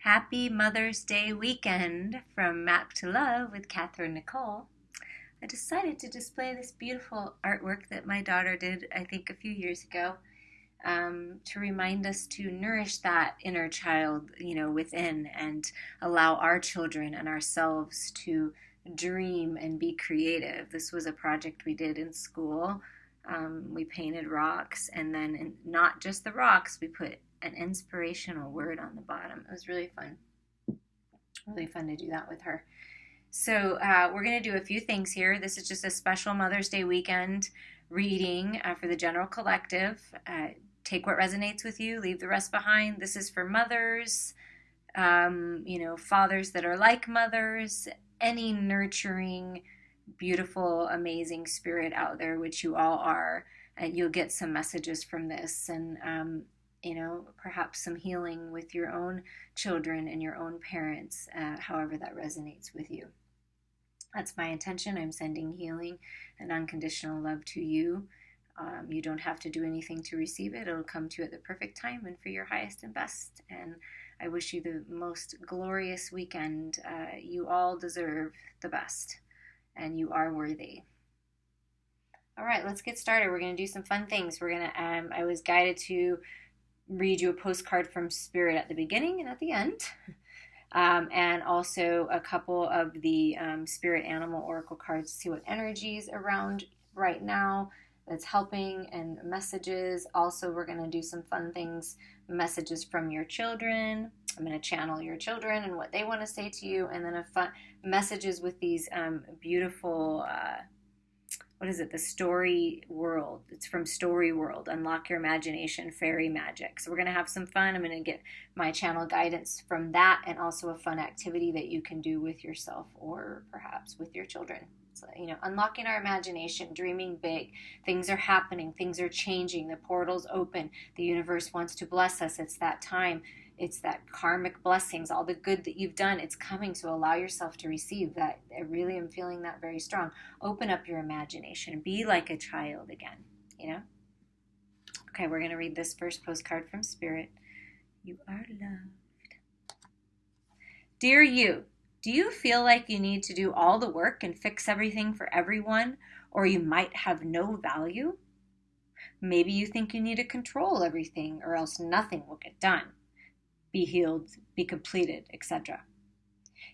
Happy Mother's Day weekend from Map to Love with Katherine Nichole. I decided to display this beautiful artwork that my daughter did, I think, a few years ago, to remind us to nourish that inner child, within, and allow our children and ourselves to dream and be creative. This was a project we did in school. We painted rocks, and then not just the rocks, we put an inspirational word on the bottom. It was really fun. Really fun to do that with her. So we're going to do a few things here. This is just a special Mother's Day weekend reading for the general collective. Take what resonates with you, leave the rest behind. This is for mothers, fathers that are like mothers, any nurturing, beautiful, amazing spirit out there, which you all are. And you'll get some messages from this, and perhaps some healing with your own children and your own parents, however that resonates with you. That's my intention. I'm sending healing and unconditional love to you. You don't have to do anything to receive it. It'll come to you at the perfect time and for your highest and best. And I wish you the most glorious weekend. You all deserve the best, and you are worthy. All right, let's get started. We're going to do some fun things. I was guided to read you a postcard from Spirit at the beginning and at the end, and also a couple of the Spirit Animal Oracle cards to see what energies around right now that's helping, and messages. Also, we're going to do some fun things, messages from your children. I'm going to channel your children and what they want to say to you, and then messages with these beautiful the Story World. It's from Story World, Unlock Your Imagination, Fairy Magic. So we're going to have some fun. I'm going to get my channel guidance from that, and also a fun activity that you can do with yourself or perhaps with your children. So, unlocking our imagination, dreaming big. Things are happening. Things are changing. The portal's open. The universe wants to bless us. It's that time. It's that karmic blessings, all the good that you've done, it's coming. So allow yourself to receive that. I really am feeling that very strong. Open up your imagination. Be like a child again, Okay, we're going to read this first postcard from Spirit. You are loved. Dear you, do you feel like you need to do all the work and fix everything for everyone, or you might have no value? Maybe you think you need to control everything, or else nothing will get done. Be healed, be completed, etc.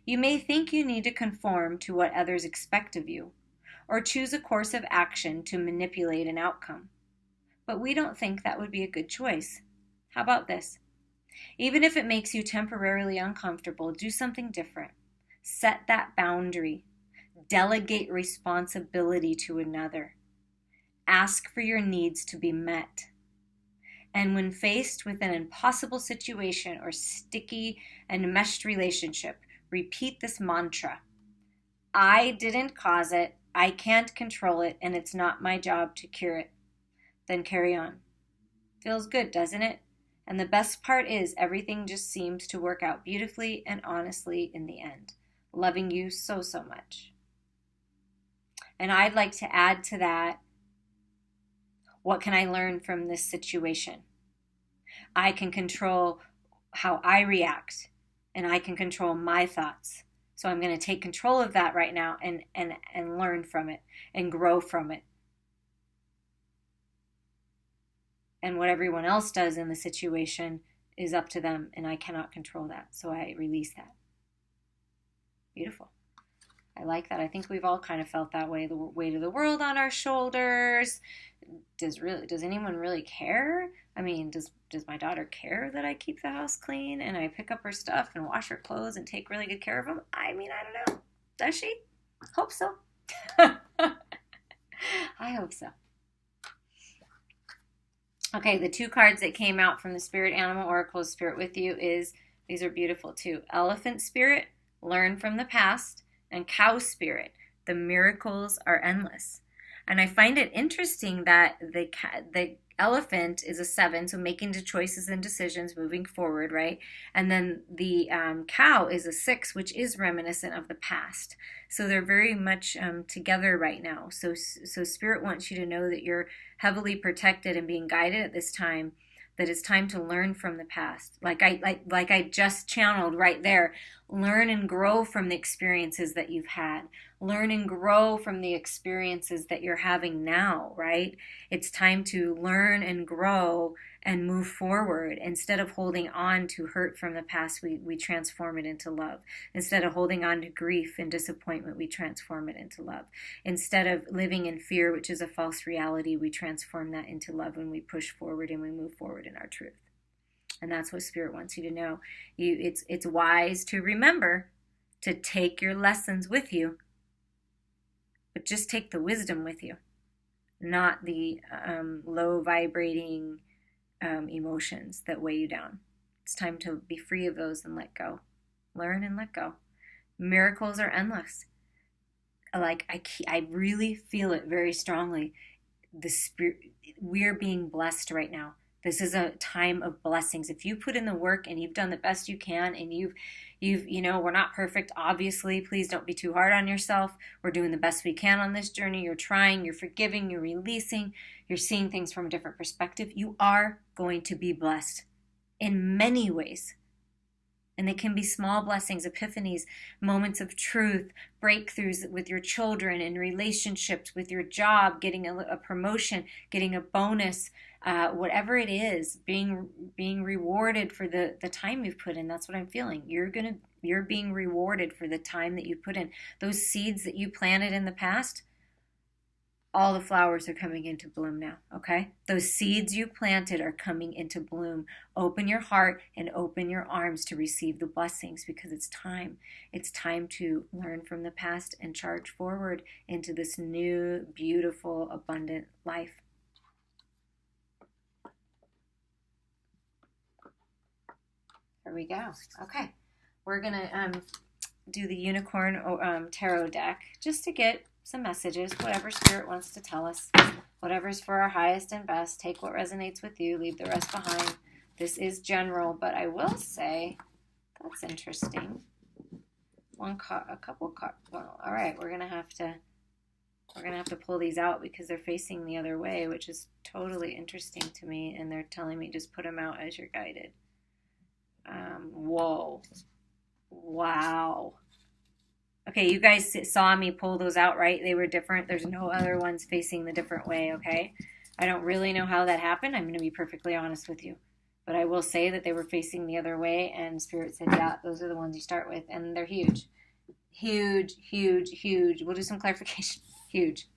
You may think you need to conform to what others expect of you, or choose a course of action to manipulate an outcome. But we don't think that would be a good choice. How about this? Even if it makes you temporarily uncomfortable, do something different. Set that boundary. Delegate responsibility to another. Ask for your needs to be met. And when faced with an impossible situation or sticky and meshed relationship, repeat this mantra. I didn't cause it, I can't control it, and it's not my job to cure it. Then carry on. Feels good, doesn't it? And the best part is everything just seems to work out beautifully and honestly in the end. Loving you so, so much. And I'd like to add to that, what can I learn from this situation? I can control how I react, and I can control my thoughts. So I'm going to take control of that right now and learn from it and grow from it. And what everyone else does in the situation is up to them, and I cannot control that. So I release that. Beautiful. I like that. I think we've all kind of felt that way, the weight of the world on our shoulders. Does anyone really care? I mean, does my daughter care that I keep the house clean and I pick up her stuff and wash her clothes and take really good care of them? I mean, I don't know. Does she? Hope so. I hope so. Okay, the two cards that came out from the Spirit Animal Oracle Spirit with you these are beautiful too. Elephant Spirit, learn from the past, and Cow Spirit, the miracles are endless. And I find it interesting that the elephant is a 7, so making the choices and decisions moving forward, right? And then the cow is a 6, which is reminiscent of the past. So they're very much together right now. So Spirit wants you to know that you're heavily protected and being guided at this time, that it's time to learn from the past. Like I just channeled right there. Learn and grow from the experiences that you've had. Learn and grow from the experiences that you're having now, right? It's time to learn and grow and move forward. Instead of holding on to hurt from the past, we transform it into love. Instead of holding on to grief and disappointment, we transform it into love. Instead of living in fear, which is a false reality, we transform that into love when we push forward and we move forward in our truth. And that's what Spirit wants you to know. It's wise to remember to take your lessons with you, but just take the wisdom with you, not the low vibrating emotions that weigh you down. It's time to be free of those and let go. Learn and let go. Miracles are endless. Like I really feel it very strongly. The spirit, we're being blessed right now. This is a time of blessings. If you put in the work and you've done the best you can, and you've we're not perfect, obviously. Please don't be too hard on yourself. We're doing the best we can on this journey. You're trying, you're forgiving, you're releasing, you're seeing things from a different perspective. You are going to be blessed in many ways. And they can be small blessings, epiphanies, moments of truth, breakthroughs with your children, in relationships, with your job, getting a promotion, getting a bonus, whatever it is, being rewarded for the time you've put in. That's what I'm feeling. You're being rewarded for the time that you put in. Those seeds that you planted in the past, all the flowers are coming into bloom now, okay? Those seeds you planted are coming into bloom. Open your heart and open your arms to receive the blessings, because it's time. It's time to learn from the past and charge forward into this new, beautiful, abundant life. There we go. Okay. We're going to do the Unicorn Tarot deck just to get some messages, whatever Spirit wants to tell us, whatever's for our highest and best. Take what resonates with you, leave the rest behind. This is general, but I will say that's interesting. Well, all right, we're gonna have to pull these out because they're facing the other way, which is totally interesting to me. And they're telling me just put them out as you're guided. Whoa, wow. Okay, you guys saw me pull those out, right? They were different. There's no other ones facing the different way, okay? I don't really know how that happened. I'm going to be perfectly honest with you. But I will say that they were facing the other way, and Spirit said, yeah, those are the ones you start with. And they're huge. Huge, huge, huge. We'll do some clarification. Huge.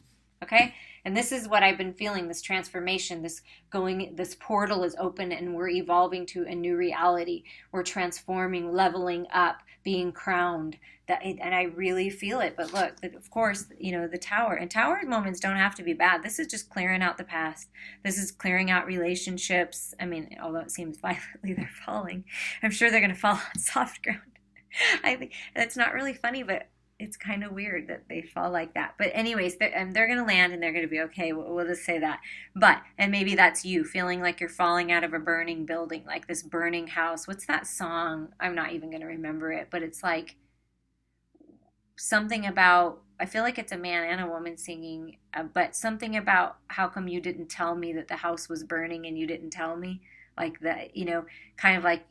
Okay? And this is what I've been feeling, this transformation, this portal is open, and we're evolving to a new reality. We're transforming, leveling up, being crowned. And I really feel it. But look, of course, the tower. And tower moments don't have to be bad. This is just clearing out the past. This is clearing out relationships. I mean, although it seems violently they're falling, I'm sure they're going to fall on soft ground. I think that's not really funny, but it's kind of weird that they fall like that. But anyways, they're going to land and they're going to be okay. We'll just say that. And maybe that's you feeling like you're falling out of a burning building, like this burning house. What's that song? I'm not even going to remember it, but it's like something about, I feel like it's a man and a woman singing, but something about how come you didn't tell me that the house was burning and you didn't tell me? Like that, kind of like,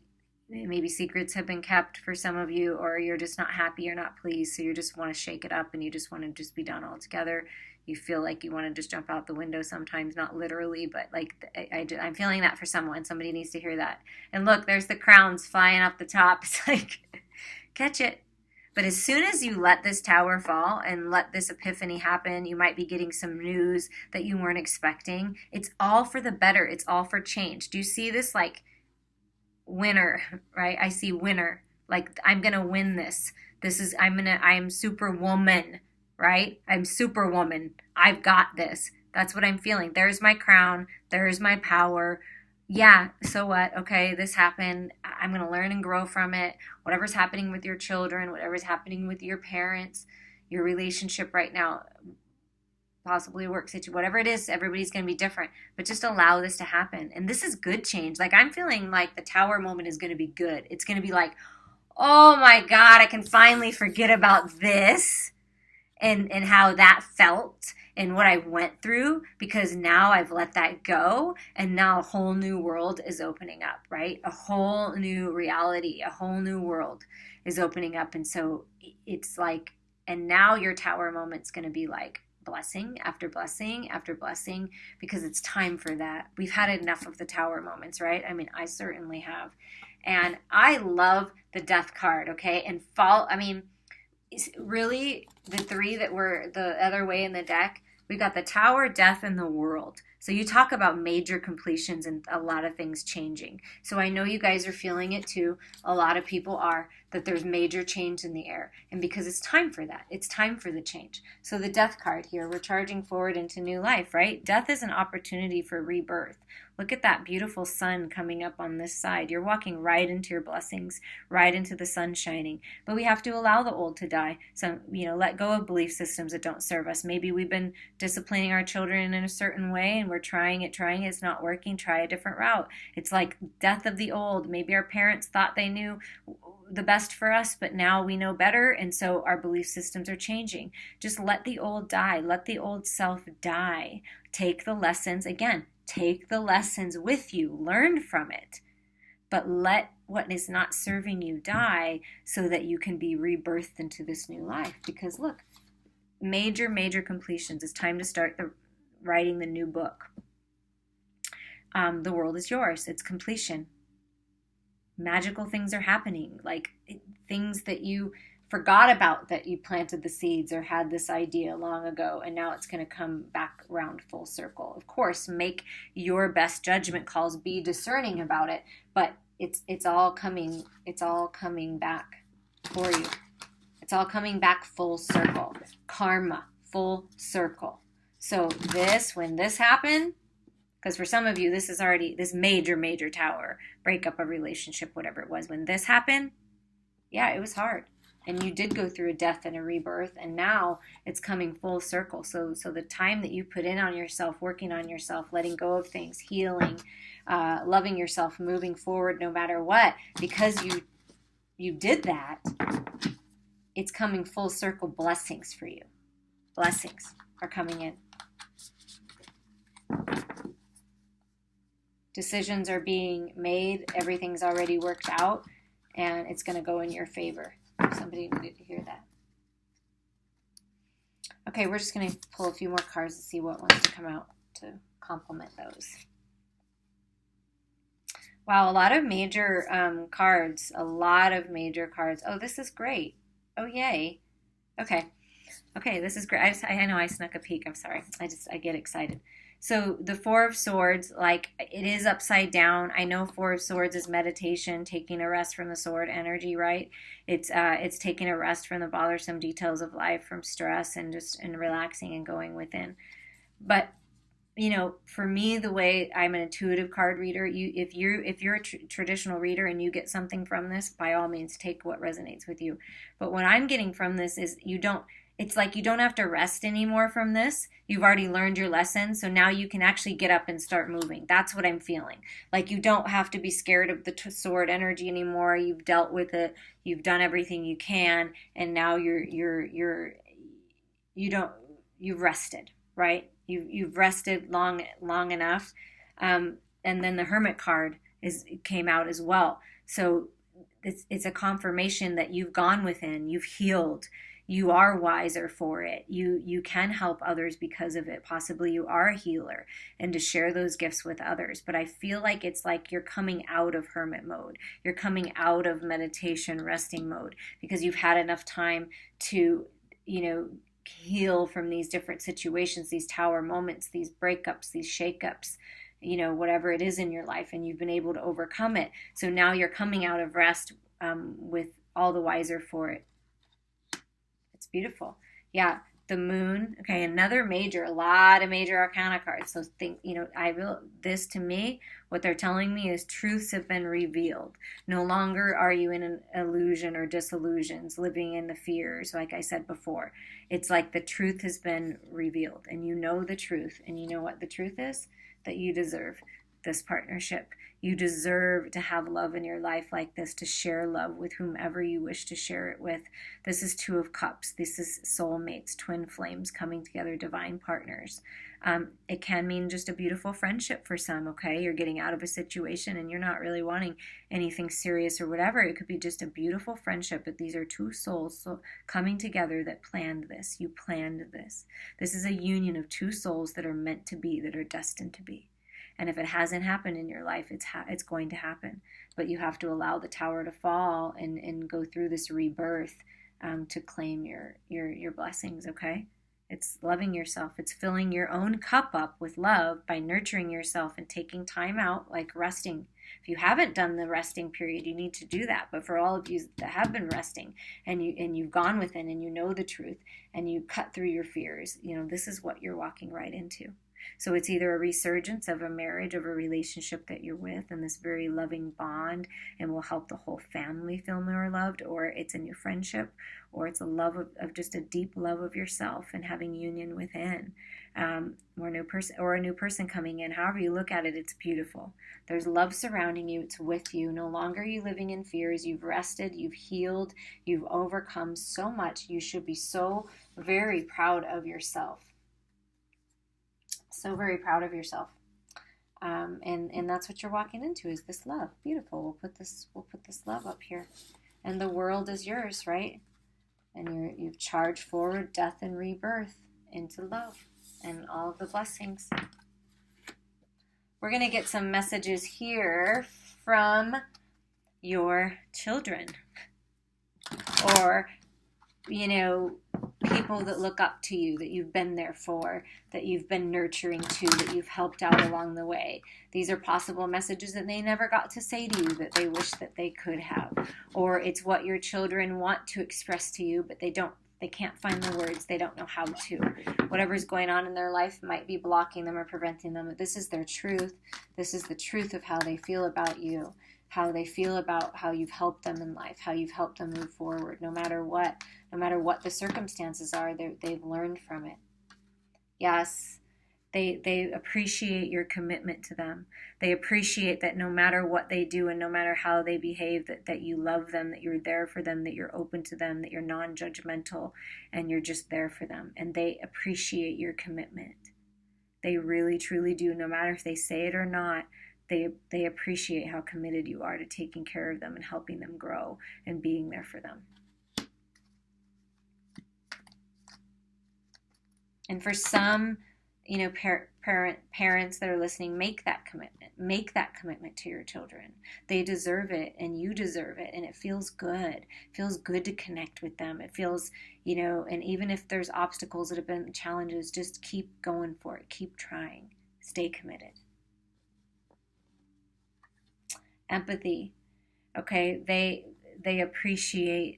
maybe secrets have been kept for some of you, or you're just not happy, you're not pleased, so you just want to shake it up and you just want to just be done altogether. You feel like you want to just jump out the window sometimes, not literally, but like I'm feeling that for someone. Somebody needs to hear that. And look, there's the crowns flying up the top. It's like, catch it. But as soon as you let this tower fall and let this epiphany happen, you might be getting some news that you weren't expecting. It's all for the better. It's all for change. Do you see this? Like, winner, right? I see winner. Like, I'm going to win this. I am superwoman, right? I'm superwoman. I've got this. That's what I'm feeling. There's my crown. There's my power. Yeah, so what? Okay, this happened. I'm going to learn and grow from it. Whatever's happening with your children, whatever's happening with your parents, your relationship right now, possibly a work situation, whatever it is, everybody's going to be different, but just allow this to happen. And this is good change. Like, I'm feeling like the tower moment is going to be good. It's going to be like, oh my God, I can finally forget about this and how that felt and what I went through, because now I've let that go, and now a whole new world is opening up, right? A whole new reality, a whole new world is opening up. And so it's like, and now your tower moment's going to be like blessing after blessing after blessing, because it's time for that. We've had enough of the tower moments, right? I mean, I certainly have. And I love the death card, okay? And really, the three that were the other way in the deck, we got the tower, death, and the world. So you talk about major completions and a lot of things changing. So I know you guys are feeling it too. A lot of people are, that there's major change in the air. And because it's time for that. It's time for the change. So the death card here, we're charging forward into new life, right? Death is an opportunity for rebirth. Look at that beautiful sun coming up on this side. You're walking right into your blessings, right into the sun shining. But we have to allow the old to die. So, let go of belief systems that don't serve us. Maybe we've been disciplining our children in a certain way and we're trying it's not working. Try a different route. It's like death of the old. Maybe our parents thought they knew the best for us, but now we know better, and so our belief systems are changing. Just let the old die. Let the old self die. Take the lessons, again, take the lessons with you. Learn from it. But let what is not serving you die so that you can be rebirthed into this new life. Because look, major, major completions. It's time to start writing the new book. The world is yours. It's completion. Magical things are happening, like things that you forgot about, that you planted the seeds or had this idea long ago, and now it's going to come back around full circle. Of course, make your best judgment calls, be discerning about it, but it's all coming back for you. It's all coming back full circle. Karma, full circle. So when this happened, because for some of you, this is already this major, major tower, breakup of relationship, whatever it was. When this happened, yeah, it was hard. And you did go through a death and a rebirth, and now it's coming full circle. So the time that you put in on yourself, working on yourself, letting go of things, healing, loving yourself, moving forward no matter what, because you did that, it's coming full circle. Blessings for you. Blessings are coming in. Decisions are being made. Everything's already worked out, and it's going to go in your favor. Somebody needed to hear that. Okay, we're just going to pull a few more cards to see what wants to come out to complement those. Wow, a lot of major cards. A lot of major cards. Oh, this is great. Oh, yay. Okay, this is great. I know I snuck a peek. I'm sorry. I get excited. So the Four of Swords, like, it is upside down. I know Four of Swords is meditation, taking a rest from the sword energy, right? It's taking a rest from the bothersome details of life, from stress, and relaxing and going within. But for me, the way I'm an intuitive card reader, if you're a traditional reader and you get something from this, by all means, take what resonates with you. But what I'm getting from this is it's like you don't have to rest anymore from this. You've already learned your lesson, so now you can actually get up and start moving. That's what I'm feeling. Like, you don't have to be scared of the sword energy anymore. You've dealt with it. You've done everything you can, and now you've rested, right? You've rested long enough. And then the Hermit card came out as well. So it's a confirmation that you've gone within, you've healed. You are wiser for it. You can help others because of it. Possibly you are a healer, and to share those gifts with others. But I feel like it's like you're coming out of hermit mode. You're coming out of meditation, resting mode, because you've had enough time to, heal from these different situations, these tower moments, these breakups, these shakeups, whatever it is in your life, and you've been able to overcome it. So now you're coming out of rest with all the wiser for it. It's beautiful. Yeah, the moon. Okay, a lot of major arcana cards. So think, this to me, what they're telling me is truths have been revealed. No longer are you in an illusion or disillusions, living in the fears, like I said before. It's like the truth has been revealed, and you know the truth, and you know what the truth is? That you deserve this partnership. You deserve to have love in your life like this, to share love with whomever you wish to share it with. This is Two of Cups. This is soulmates, twin flames coming together, divine partners. It can mean just a beautiful friendship for some, okay? You're getting out of a situation and you're not really wanting anything serious or whatever. It could be just a beautiful friendship, but these are two souls coming together that planned this. You planned this. This is a union of two souls that are meant to be, that are destined to be. And if it hasn't happened in your life, it's going to happen. But you have to allow the tower to fall and go through this rebirth to claim your blessings, okay? It's loving yourself. It's filling your own cup up with love by nurturing yourself and taking time out, like resting. If you haven't done the resting period, you need to do that. But for all of you that have been resting and you've gone within and you know the truth and you cut through your fears, this is what you're walking right into. So it's either a resurgence of a marriage, of a relationship that you're with, and this very loving bond, and will help the whole family feel more loved, or it's a new friendship, or it's a love of just a deep love of yourself and having union within, or a new person coming in. However you look at it, it's beautiful. There's love surrounding you. It's with you. No longer are you living in fears. You've rested. You've healed. You've overcome so much. You should be so very proud of yourself. So very proud of yourself, and that's what you're walking into, is this love. Beautiful. We'll put this love up here, and the world is yours, right? And you've charged forward death and rebirth into love and all of the blessings. We're gonna get some messages here from your children, or people that look up to you, that you've been there for, that you've been nurturing to, that you've helped out along the way. These are possible messages that they never got to say to you, that they wish that they could have. Or it's what your children want to express to you, but they can't find the words. They don't know how to. Whatever's going on in their life might be blocking them or preventing them. But this is their truth. This is the truth of how they feel about you, how they feel about how you've helped them in life, how you've helped them move forward. No matter what the circumstances are, they've learned from it. Yes, they appreciate your commitment to them. They appreciate that no matter what they do and no matter how they behave, that you love them, that you're there for them, that you're open to them, that you're non-judgmental, and you're just there for them. And they appreciate your commitment. They really, truly do. No matter if they say it or not, they appreciate how committed you are to taking care of them and helping them grow and being there for them. And for some, parents that are listening, make that commitment. Make that commitment to your children. They deserve it, and you deserve it, and it feels good. It feels good to connect with them. It feels, and even if there's obstacles that have been challenges, just keep going for it. Keep trying. Stay committed. Empathy. Okay, they appreciate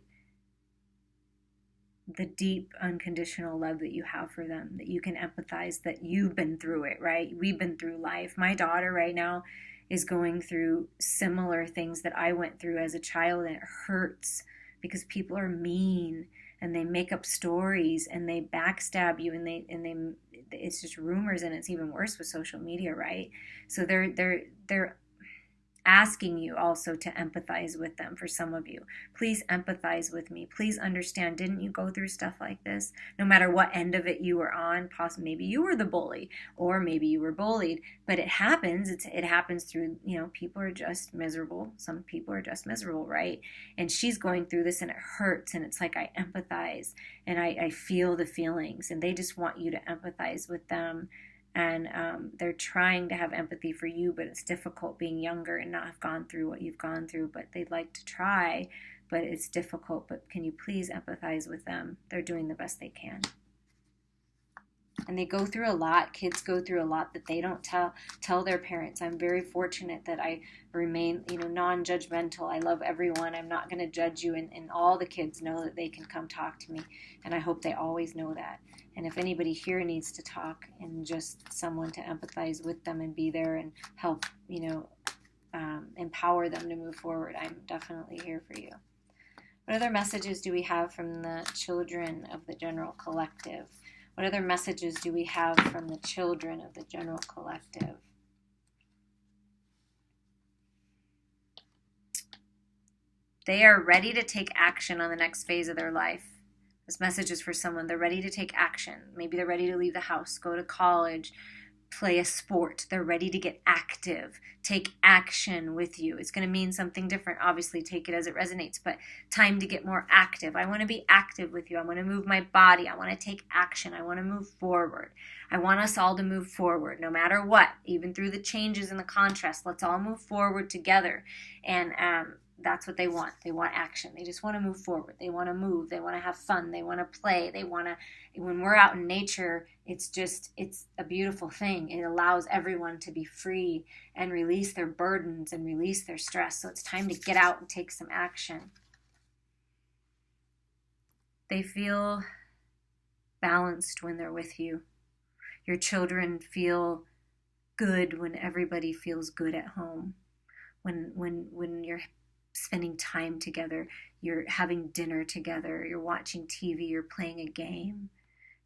the deep unconditional love that you have for them, that you can empathize, that you've been through it, right? We've been through life. My daughter right now is going through similar things that I went through as a child, and it hurts because people are mean and they make up stories and they backstab you, and they it's just rumors, and it's even worse with social media, right? So they're asking you also to empathize with them. For some of you, please empathize with me. Please understand, didn't you go through stuff like this? No matter what end of it you were on, possibly maybe you were the bully, or maybe you were bullied, but it happens. It happens through, people are just miserable. Some people are just miserable, right? And she's going through this, and it hurts, and it's like I empathize, and I feel the feelings, and they just want you to empathize with them. And they're trying to have empathy for you, but it's difficult being younger and not have gone through what you've gone through. But they'd like to try, but it's difficult. But can you please empathize with them? They're doing the best they can. And they go through a lot. Kids go through a lot that they don't tell their parents. I'm very fortunate that I remain, non-judgmental. I love everyone. I'm not going to judge you. And all the kids know that they can come talk to me. And I hope they always know that. And if anybody here needs to talk and just someone to empathize with them and be there and help, empower them to move forward, I'm definitely here for you. What other messages do we have from the children of the general collective? What other messages do we have from the children of the general collective? They are ready to take action on the next phase of their life. This message is for someone. They're ready to take action. Maybe they're ready to leave the house, go to college, play a sport. They're ready to get active, take action with you. It's going to mean something different. Obviously, take it as it resonates, but time to get more active. I want to be active with you. I want to move my body. I want to take action. I want to move forward. I want us all to move forward no matter what, even through the changes and the contrast. Let's all move forward together. And that's what they want. They want action. They just want to move forward. They want to move. They want to have fun. They want to play. They want to, when we're out in nature, it's a beautiful thing. It allows everyone to be free and release their burdens and release their stress. So it's time to get out and take some action. They feel balanced when they're with you. Your children feel good when everybody feels good at home. When you're spending time together, you're having dinner together, you're watching TV, you're playing a game.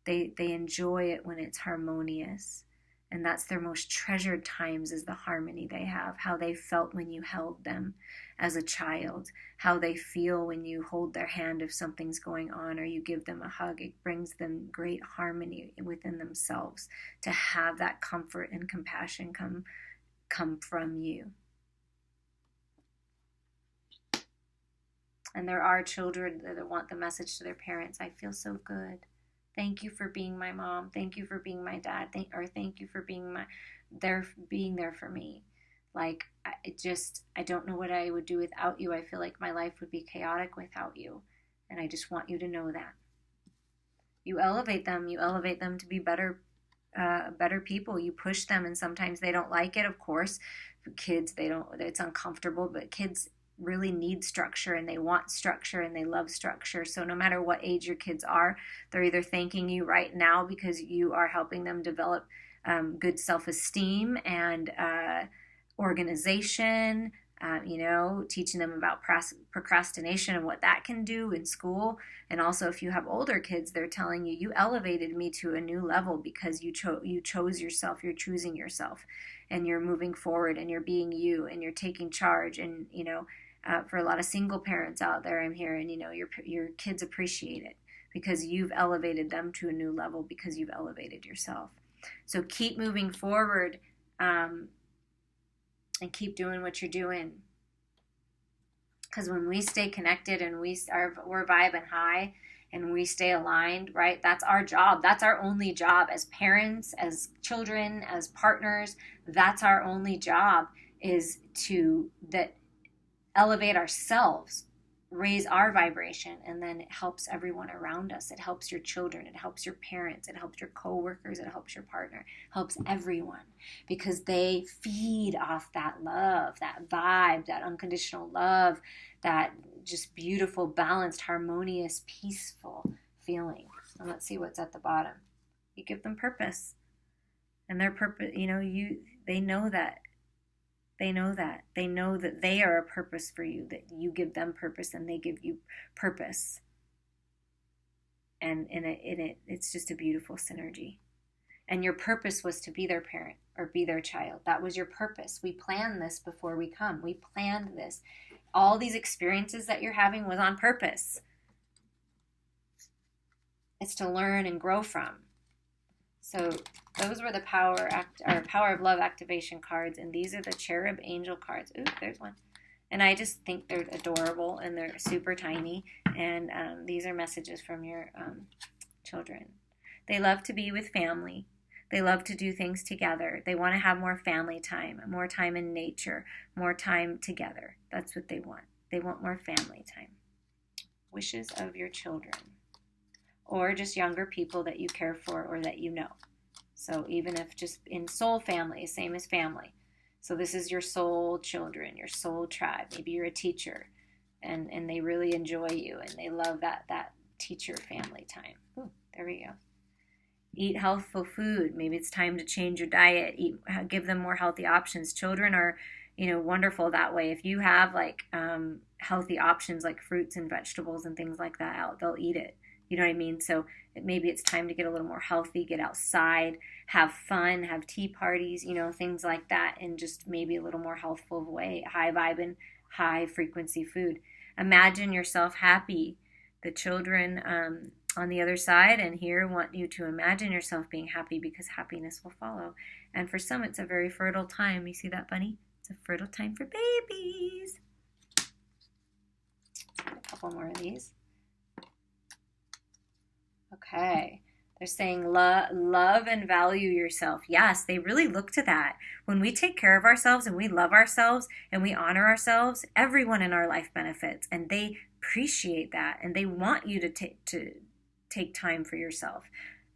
They enjoy it when it's harmonious. And that's their most treasured times, is the harmony they have, how they felt when you held them as a child, how they feel when you hold their hand if something's going on or you give them a hug. It brings them great harmony within themselves to have that comfort and compassion come from you. And there are children that want the message to their parents. I feel so good. Thank you for being my mom. Thank you for being my dad. Thank you for being there for me. Like, I don't know what I would do without you. I feel like my life would be chaotic without you. And I just want you to know that. You elevate them. You elevate them to be better people. You push them, and sometimes they don't like it, of course. Kids, it's uncomfortable, but kids really need structure, and they want structure, and they love structure. So no matter what age your kids are, they're either thanking you right now because you are helping them develop good self-esteem and organization, teaching them about procrastination and what that can do in school. And also, if you have older kids, they're telling you elevated me to a new level because you chose yourself, you're choosing yourself, and you're moving forward, and you're being you, and you're taking charge. And for a lot of single parents out there, I'm hearing, your kids appreciate it because you've elevated them to a new level because you've elevated yourself. So keep moving forward, and keep doing what you're doing. Because when we stay connected and we're vibing high and we stay aligned, right? That's our job. That's our only job as parents, as children, as partners. That's our only job, is to elevate ourselves, raise our vibration, and then it helps everyone around us. It helps your children, it helps your parents, it helps your coworkers, it helps your partner, it helps everyone, because they feed off that love, that vibe, that unconditional love, that just beautiful, balanced, harmonious, peaceful feeling. And let's see what's at the bottom. You give them purpose, and their purpose, they know that. They know that. They know that they are a purpose for you, that you give them purpose and they give you purpose. And it's just a beautiful synergy. And your purpose was to be their parent or be their child. That was your purpose. We planned this before we come. We planned this. All these experiences that you're having was on purpose. It's to learn and grow from. So those were the Power of Love activation cards, and these are the Cherub Angel cards. Ooh, there's one. And I just think they're adorable, and they're super tiny, and these are messages from your children. They love to be with family. They love to do things together. They want to have more family time, more time in nature, more time together. That's what they want. They want more family time. Wishes of your children. Or just younger people that you care for or that you know. So even if just in soul family, same as family. So this is your soul children, your soul tribe. Maybe you're a teacher and they really enjoy you and they love that teacher family time. Ooh, there we go. Eat healthful food. Maybe it's time to change your diet. Give them more healthy options. Children are, wonderful that way. If you have healthy options like fruits and vegetables and things like that out, they'll eat it. You know what I mean? So maybe it's time to get a little more healthy, get outside, have fun, have tea parties, things like that, and just maybe a little more healthful way, high vibing, high frequency food. Imagine yourself happy. The children on the other side and here want you to imagine yourself being happy, because happiness will follow. And for some, it's a very fertile time. You see that, bunny? It's a fertile time for babies. A couple more of these. Okay. They're saying love and value yourself. Yes, they really look to that. When we take care of ourselves and we love ourselves and we honor ourselves, everyone in our life benefits, and they appreciate that, and they want you to take time for yourself.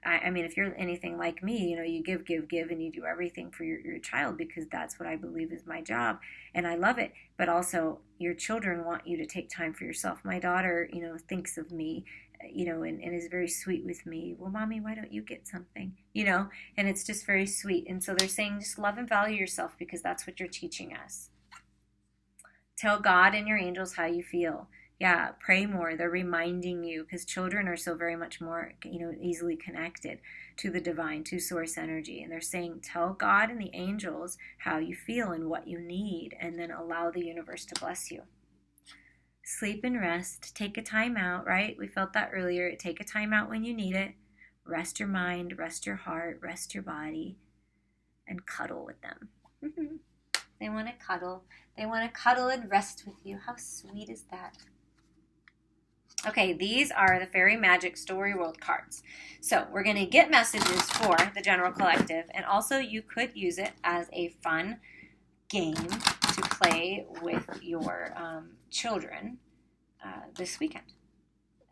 I mean, if you're anything like me, you know, you give, and you do everything for your child, because that's what I believe is my job, and I love it. But also, your children want you to take time for yourself. My daughter, you know, thinks of me, you know, and is very sweet with me. Well, mommy, why don't you get something? You know, and it's just very sweet. And so they're saying just love and value yourself, because that's what you're teaching us. Tell God and your angels how you feel. Yeah, pray more. They're reminding you, because children are so very much more, you know, easily connected to the divine, to source energy. And they're saying, tell God and the angels how you feel and what you need, and then allow the universe to bless you. Sleep and rest. Take a time out, right? We felt that earlier. Take a time out when you need it. Rest your mind, rest your heart, rest your body, and cuddle with them. They want to cuddle. They want to cuddle and rest with you. How sweet is that? Okay, these are the Fairy Magic Story World cards. So we're going to get messages for the General Collective, and also you could use it as a fun game to play with your children this weekend.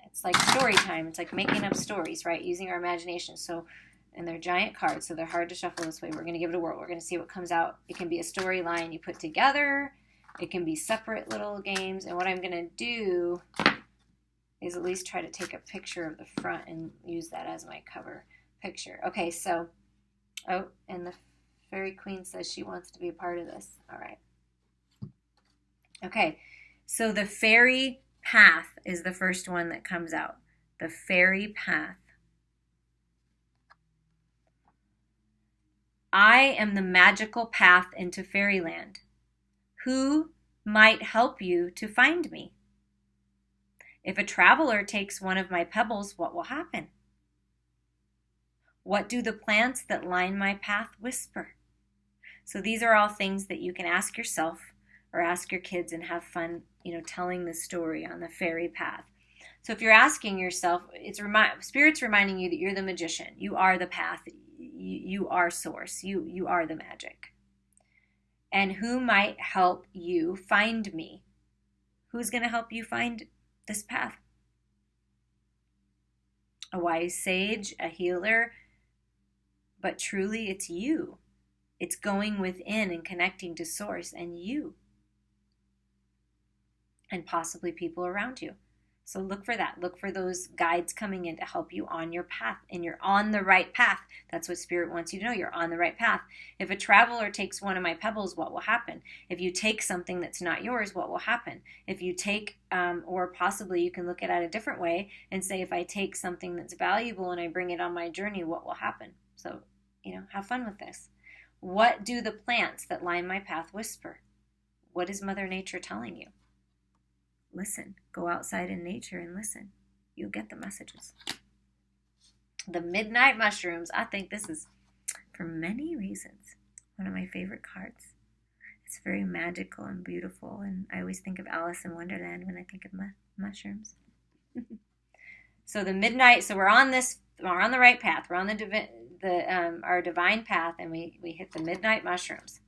It's like story time. It's like making up stories, right? Using our imagination. So, and they're giant cards, so they're hard to shuffle this way. We're going to give it a whirl. We're going to see what comes out. It can be a storyline you put together. It can be separate little games. And what I'm going to do is at least try to take a picture of the front and use that as my cover picture. Okay, so, oh, and the Fairy Queen says she wants to be a part of this. All right. Okay, so the Fairy Path is the first one that comes out. The Fairy Path. I am the magical path into fairyland. Who might help you to find me? If a traveler takes one of my pebbles, what will happen? What do the plants that line my path whisper? So these are all things that you can ask yourself or ask your kids and have fun, you know, telling the story on the fairy path. So if you're asking yourself, Spirit's reminding you that you're the magician. You are the path. You are source. You are the magic. And who might help you find me? Who's going to help you find this path? A wise sage, a healer, but truly it's you. It's going within and connecting to source and you. And possibly people around you. So look for that. Look for those guides coming in to help you on your path. And you're on the right path. That's what Spirit wants you to know. You're on the right path. If a traveler takes one of my pebbles, what will happen? If you take something that's not yours, what will happen? If you take, or possibly you can look at it a different way and say, if I take something that's valuable and I bring it on my journey, what will happen? So, you know, have fun with this. What do the plants that line my path whisper? What is Mother Nature telling you? Listen. Go outside in nature and listen. You'll get the messages. The Midnight Mushrooms. I think this is, for many reasons, one of my favorite cards. It's very magical and beautiful, and I always think of Alice in Wonderland when I think of mushrooms. So the midnight. So we're on the right path. We're on our divine path, and we hit the midnight mushrooms.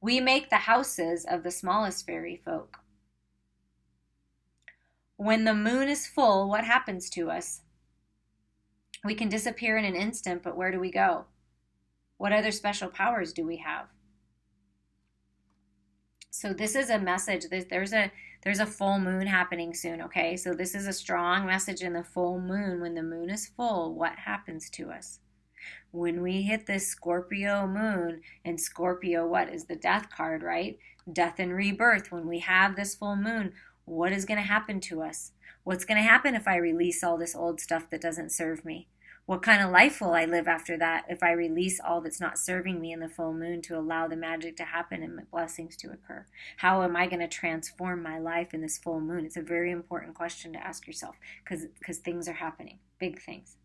We make the houses of the smallest fairy folk. When the moon is full, what happens to us? We can disappear in an instant, but where do we go? What other special powers do we have? So this is a message. There's a full moon happening soon, okay? So this is a strong message in the full moon. When the moon is full, what happens to us? When we hit this Scorpio moon, and Scorpio, what is the death card, right? Death and rebirth. When we have this full moon, what is going to happen to us? What's going to happen if I release all this old stuff that doesn't serve me? What kind of life will I live after that if I release all that's not serving me in the full moon to allow the magic to happen and blessings to occur? How am I going to transform my life in this full moon? It's a very important question to ask yourself because things are happening, big things.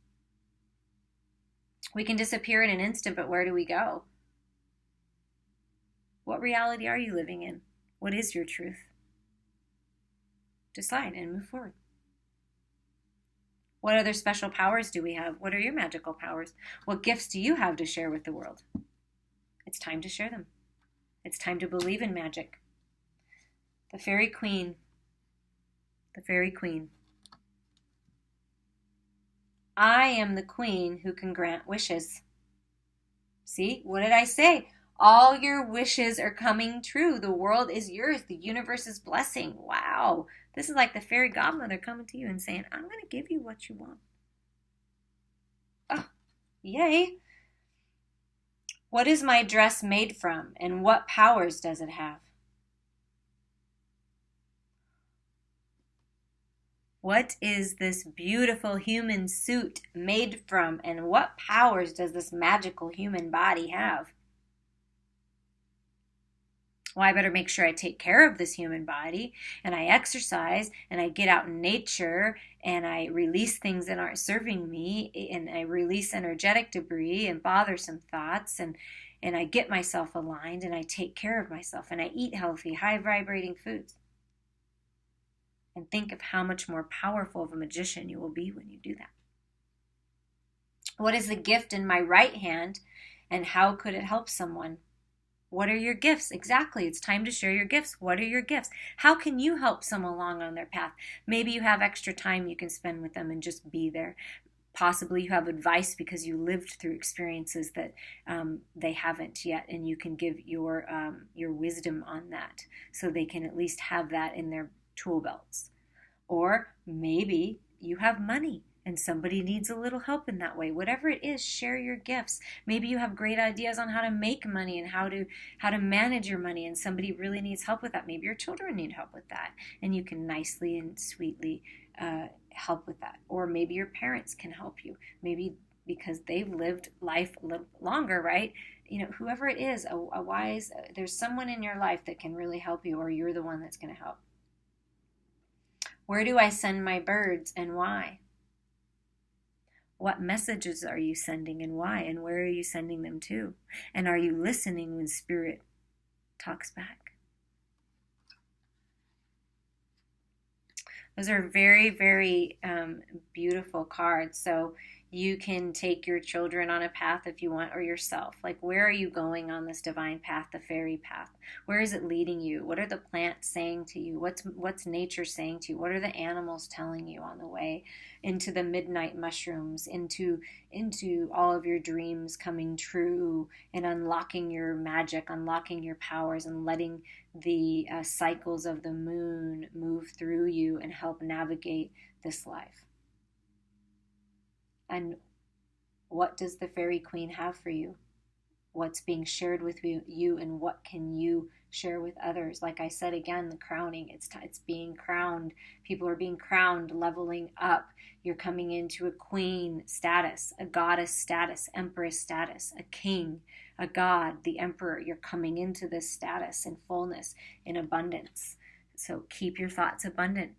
We can disappear in an instant, but where do we go? What reality are you living in? What is your truth? Decide and move forward. What other special powers do we have? What are your magical powers? What gifts do you have to share with the world? It's time to share them. It's time to believe in magic. The Fairy Queen. The Fairy Queen. I am the queen who can grant wishes. See, what did I say? All your wishes are coming true. The world is yours. The universe is blessing. Wow. This is like the fairy godmother coming to you and saying, I'm going to give you what you want. Oh, yay. What is my dress made from, and what powers does it have? What is this beautiful human suit made from, and what powers does this magical human body have? Well, I better make sure I take care of this human body, and I exercise, and I get out in nature, and I release things that aren't serving me, and I release energetic debris and bothersome thoughts, and I get myself aligned, and I take care of myself, and I eat healthy, high-vibrating foods. And think of how much more powerful of a magician you will be when you do that. What is the gift in my right hand, and how could it help someone? What are your gifts? Exactly. It's time to share your gifts. What are your gifts? How can you help someone along on their path? Maybe you have extra time you can spend with them and just be there. Possibly you have advice because you lived through experiences that they haven't yet, and you can give your wisdom on that so they can at least have that in their tool belts. Or maybe you have money and somebody needs a little help in that way. Whatever it is, share your gifts. Maybe you have great ideas on how to make money and how to manage your money, and somebody really needs help with that. Maybe your children need help with that, and you can nicely and sweetly help with that. Or maybe your parents can help you. Maybe because they've lived life a little longer, right? You know, whoever it is, there's someone in your life that can really help you, or you're the one that's going to help. Where do I send my birds and why? What messages are you sending and why? And where are you sending them to? And are you listening when Spirit talks back? Those are very, very beautiful cards. So you can take your children on a path if you want, or yourself. Like, where are you going on this divine path, the fairy path? Where is it leading you? What are the plants saying to you? What's nature saying to you? What are the animals telling you on the way? Into the midnight mushrooms, into all of your dreams coming true, and unlocking your magic, unlocking your powers, and letting the cycles of the moon move through you and help navigate this life. And what does the Fairy Queen have for you? What's being shared with you, and what can you share with others? Like I said again, the crowning, it's being crowned. People are being crowned, leveling up. You're coming into a queen status, a goddess status, empress status, a king, a god, the emperor. You're coming into this status in fullness, in abundance. So keep your thoughts abundant,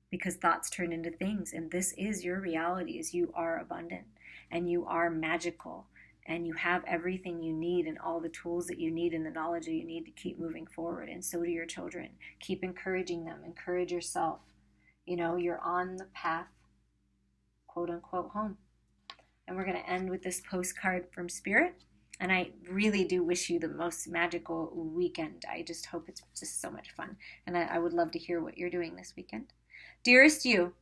because thoughts turn into things, and this is your reality. Is you are abundant, and you are magical, and you have everything you need, and all the tools that you need, and the knowledge that you need to keep moving forward. And so do your children. Keep encouraging them. Encourage yourself. You know, you're on the path, quote unquote, home. And we're going to end with this postcard from Spirit. And I really do wish you the most magical weekend. I just hope it's just so much fun. And I would love to hear what you're doing this weekend. Dearest you,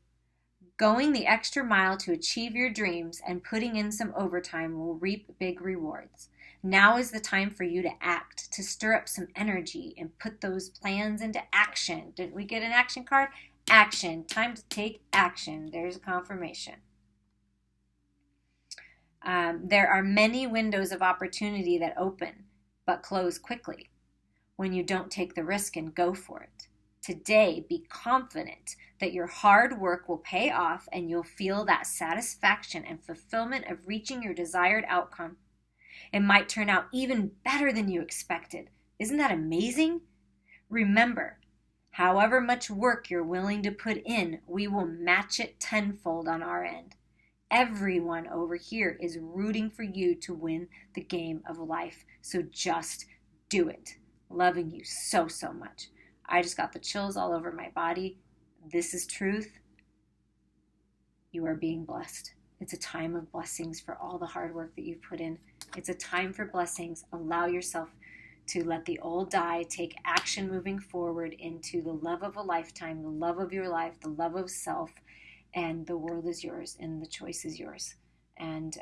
going the extra mile to achieve your dreams and putting in some overtime will reap big rewards. Now is the time for you to act, to stir up some energy and put those plans into action. Didn't we get an action card? Action. Time to take action. There's a confirmation. There are many windows of opportunity that open but close quickly when you don't take the risk and go for it. Today, be confident that your hard work will pay off and you'll feel that satisfaction and fulfillment of reaching your desired outcome. It might turn out even better than you expected. Isn't that amazing? Remember, however much work you're willing to put in, we will match it tenfold on our end. Everyone over here is rooting for you to win the game of life. So just do it. Loving you so, so much. I just got the chills all over my body. This is truth. You are being blessed. It's a time of blessings for all the hard work that you've put in. It's a time for blessings. Allow yourself to let the old die, take action moving forward into the love of a lifetime, the love of your life, the love of self, and the world is yours and the choice is yours. And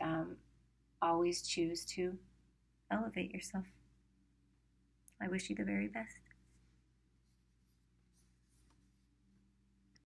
always choose to elevate yourself. I wish you the very best.